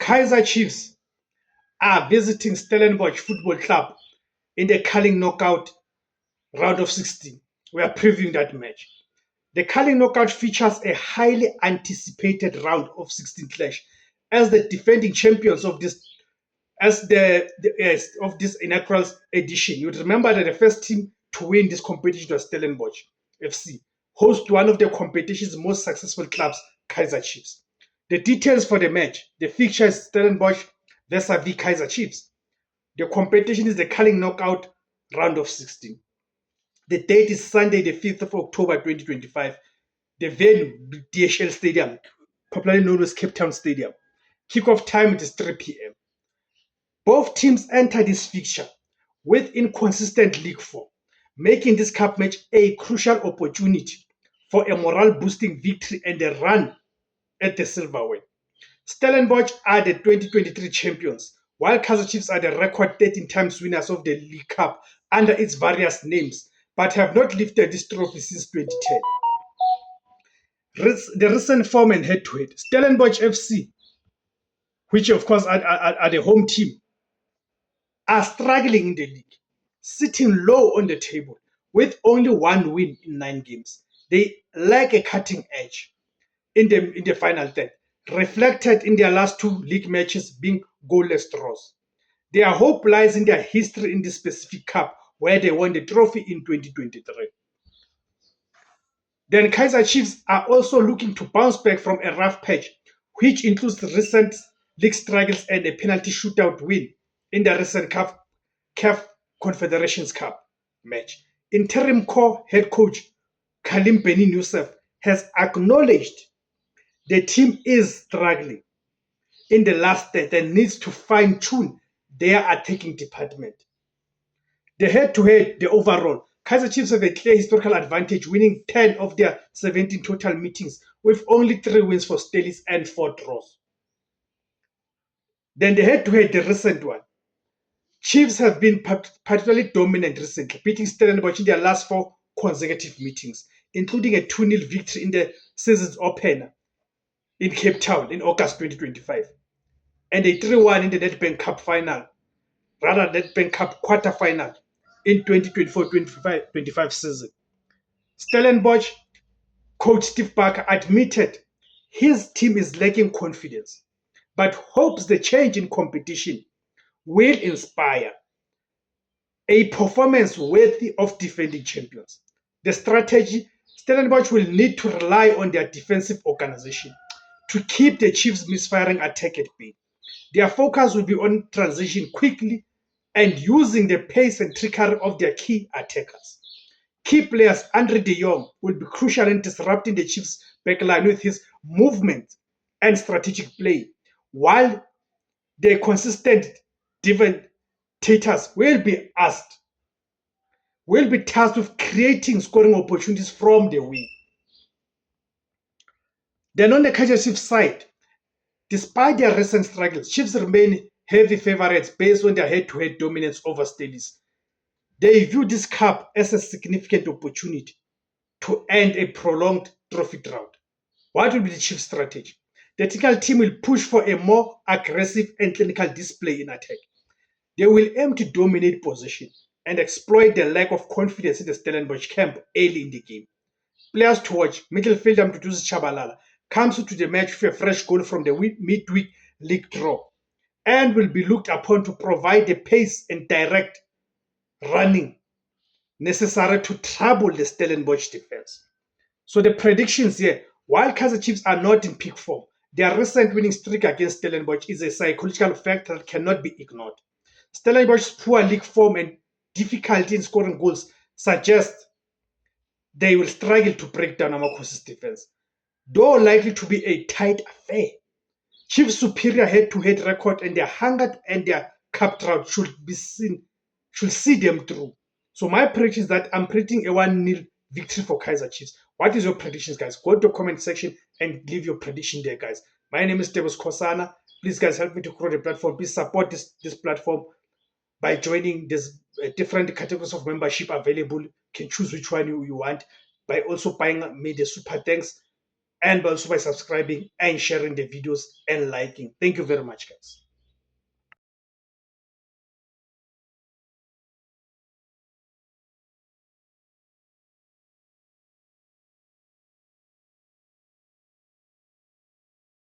Kaiser Chiefs are visiting Stellenbosch Football Club in the Carling Knockout round of 16. We are previewing that match. The Carling Knockout features a highly anticipated round of 16 clash as the defending champions of this of this inaugural edition. You would remember that the first team to win this competition was Stellenbosch FC, host to one of the competition's most successful clubs, Kaiser Chiefs. The details for the match: the fixture is Stellenbosch versus Kaiser Chiefs. The competition is the Carling Knockout round of 16. The date is Sunday, the 5th of October 2025. The venue, DHL Stadium, popularly known as Cape Town Stadium. Kickoff time is 3 p.m. Both teams enter this fixture with inconsistent league form, making this cup match a crucial opportunity for a morale-boosting victory and a run at the silverware. Stellenbosch are the 2023 champions, while Kaiser Chiefs are the record 13 times winners of the League Cup under its various names, but have not lifted this trophy since 2010. The recent form and head-to-head: Stellenbosch FC, which of course are the home team, are struggling in the league, sitting low on the table with only one win in 9 games. They lack a cutting edge in the final third, reflected in their last 2 league matches being goalless draws. Their hope lies in their history in this specific cup, where they won the trophy in 2023. Then Kaiser Chiefs are also looking to bounce back from a rough patch, which includes recent league struggles and a penalty shootout win in the recent CAF Confederations Cup match. Interim core head coach Kalim Benin Youssef has acknowledged the team is struggling in the last third and needs to fine-tune their attacking department. The head-to-head, the overall, Kaiser Chiefs have a clear historical advantage, winning 10 of their 17 total meetings, with only 3 wins for Stellies and 4 draws. Then the head-to-head, the recent one. Chiefs have been particularly dominant recently, beating Stellenbosch in their last 4 consecutive meetings, including a 2-0 victory in the season's opener in Cape Town in August 2025, and a 3-1 in the Nedbank Cup Nedbank Cup quarter-final in 2024-25 season. Stellenbosch coach Steve Barker admitted his team is lacking confidence, but hopes the change in competition will inspire a performance worthy of defending champions. The strategy: Stellenbosch will need to rely on their defensive organization to keep the Chiefs' misfiring attack at bay. Their focus will be on transition quickly and using the pace and trickery of their key attackers. Key players Andre de Jong will be crucial in disrupting the Chiefs' backline with his movement and strategic play, while the consistent defenders will be tasked with creating scoring opportunities from the wing. Then on the Kaiser Chiefs side, despite their recent struggles, Chiefs remain heavy favorites based on their head-to-head dominance over Stellies. They view this cup as a significant opportunity to end a prolonged trophy drought. What will be the Chiefs' strategy? The technical team will push for a more aggressive and clinical display in attack. They will aim to dominate possession and exploit the lack of confidence in the Stellenbosch camp early in the game. Players to watch: midfielder Mduduzi Chabalala comes into the match with a fresh goal from the midweek league draw and will be looked upon to provide the pace and direct running necessary to trouble the Stellenbosch defense. So the predictions here: while Kaiser Chiefs are not in peak form, their recent winning streak against Stellenbosch is a psychological factor that cannot be ignored. Stellenbosch's poor league form and difficulty in scoring goals suggest they will struggle to break down Amakosa's defense, though likely to be a tight affair. Chiefs' superior head-to-head record and their hunger to end their cup drought should see them through. So my prediction is that I'm predicting a 1-0 victory for Kaiser Chiefs. What is your predictions, guys? Go to the comment section and leave your prediction there, guys. My name is Tebos Kosana. Please, guys, help me to grow the platform. Please support this platform by joining. There's different categories of membership available. You can choose which one you want by also buying me the super thanks and also by subscribing and sharing the videos and liking. Thank you very much, guys.